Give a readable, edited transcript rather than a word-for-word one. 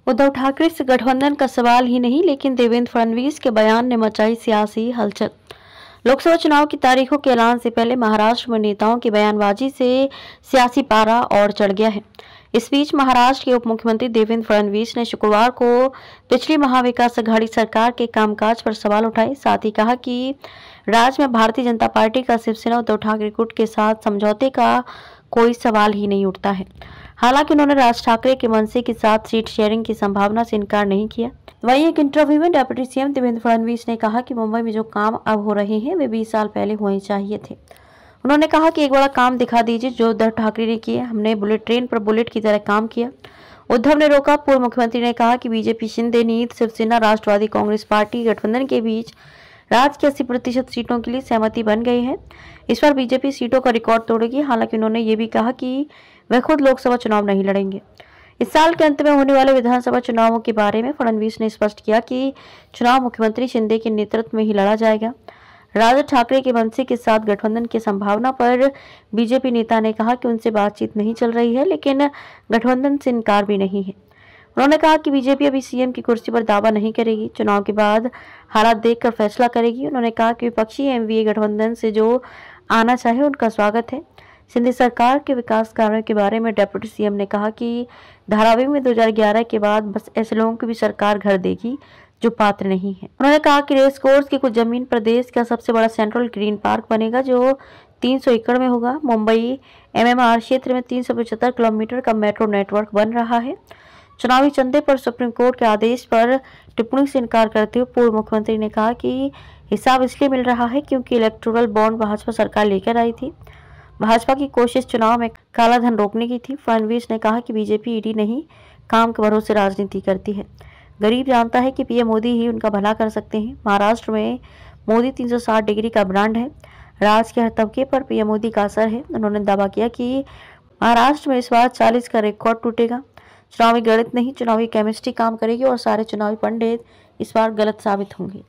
उद्धव ठाकरे से गठबंधन का सवाल ही नहीं, लेकिन देवेंद्र फडणवीस के बयान ने मचाई सियासी हलचल। लोकसभा चुनाव की तारीखों के ऐलान से पहले महाराष्ट्र में नेताओं की बयानबाजी से सियासी पारा और चढ़ गया है। इस बीच महाराष्ट्र के उप मुख्यमंत्री देवेंद्र फडणवीस ने शुक्रवार को पिछली महाविकास अघाड़ी सरकार के कामकाज पर सवाल उठाए। साथ ही कहा कि राज्य में भारतीय जनता पार्टी का शिवसेना उद्धव ठाकरे गुट के साथ समझौते का कोई सवाल ही नहीं उठता है। हालांकि उन्होंने राज ठाकरे के मनसे के साथ सीट शेयरिंग की संभावना से इनकार नहीं किया। वहीं एक इंटरव्यू में डिप्टी सीएम देवेंद्र फडणवीस ने कहा कि मुंबई में जो काम अब हो रहे हैं वे 20 साल पहले होने चाहिए थे। उन्होंने कहा कि एक बड़ा काम दिखा दीजिए जो उद्धव ठाकरे ने किया। हमने बुलेट ट्रेन पर बुलेट की तरह काम किया। उद्धव ने रोका। पूर्व मुख्यमंत्री ने कहा कि बीजेपी शिंदे नीत शिवसेना राष्ट्रवादी कांग्रेस पार्टी गठबंधन के बीच राज्य के 80% सीटों के लिए सहमति बन गई है। इस बार बीजेपी सीटों का रिकॉर्ड तोड़ेगी। हालांकि उन्होंने ये भी कहा कि वह खुद लोकसभा चुनाव नहीं लड़ेंगे। इस साल के अंत में होने वाले विधानसभा चुनावों के बारे में फडणवीस ने स्पष्ट किया कि चुनाव मुख्यमंत्री शिंदे के नेतृत्व में ही लड़ा जाएगा। राज ठाकरे के मनसे के साथ गठबंधन की संभावना पर बीजेपी नेता ने कहा कि उनसे बातचीत नहीं चल रही है, लेकिन गठबंधन से इनकार भी नहीं है। उन्होंने कहा कि बीजेपी अभी सीएम की कुर्सी पर दावा नहीं करेगी, चुनाव के बाद हालात देखकर फैसला करेगी। उन्होंने कहा कि विपक्षी एमवीए गठबंधन से जो आना चाहे उनका स्वागत है। सिंधी सरकार के विकास कार्यों के बारे में डिप्टी सीएम ने कहा कि धारावी में 2011 के बाद बस ऐसे लोगों की भी सरकार घर देगी जो पात्र नहीं है। उन्होंने कहा कि रेस कोर्स की कुछ जमीन प्रदेश का सबसे बड़ा सेंट्रल ग्रीन पार्क बनेगा जो 300 एकड़ में होगा। मुंबई एमएमआर क्षेत्र में 375 किलोमीटर का मेट्रो नेटवर्क बन रहा है। चुनावी चंदे पर सुप्रीम कोर्ट के आदेश पर टिप्पणी से इनकार करते हुए पूर्व मुख्यमंत्री ने कहा कि हिसाब इसलिए मिल रहा है क्योंकि इलेक्टोरल बॉन्ड भाजपा सरकार लेकर आई थी। भाजपा की कोशिश चुनाव में काला धन रोकने की थी। फडणवीस ने कहा कि बीजेपी ईडी नहीं, काम के भरोसे राजनीति करती है। गरीब जानता है कि पीएम मोदी ही उनका भला कर सकते हैं। महाराष्ट्र में मोदी 360 डिग्री का ब्रांड है। राज्य के हर तबके पर पीएम मोदी का असर है। उन्होंने दावा किया कि महाराष्ट्र में इस बार 40 का रिकॉर्ड टूटेगा। चुनावी गणित नहीं, चुनावी केमिस्ट्री काम करेगी और सारे चुनावी पंडित इस बार गलत साबित होंगे।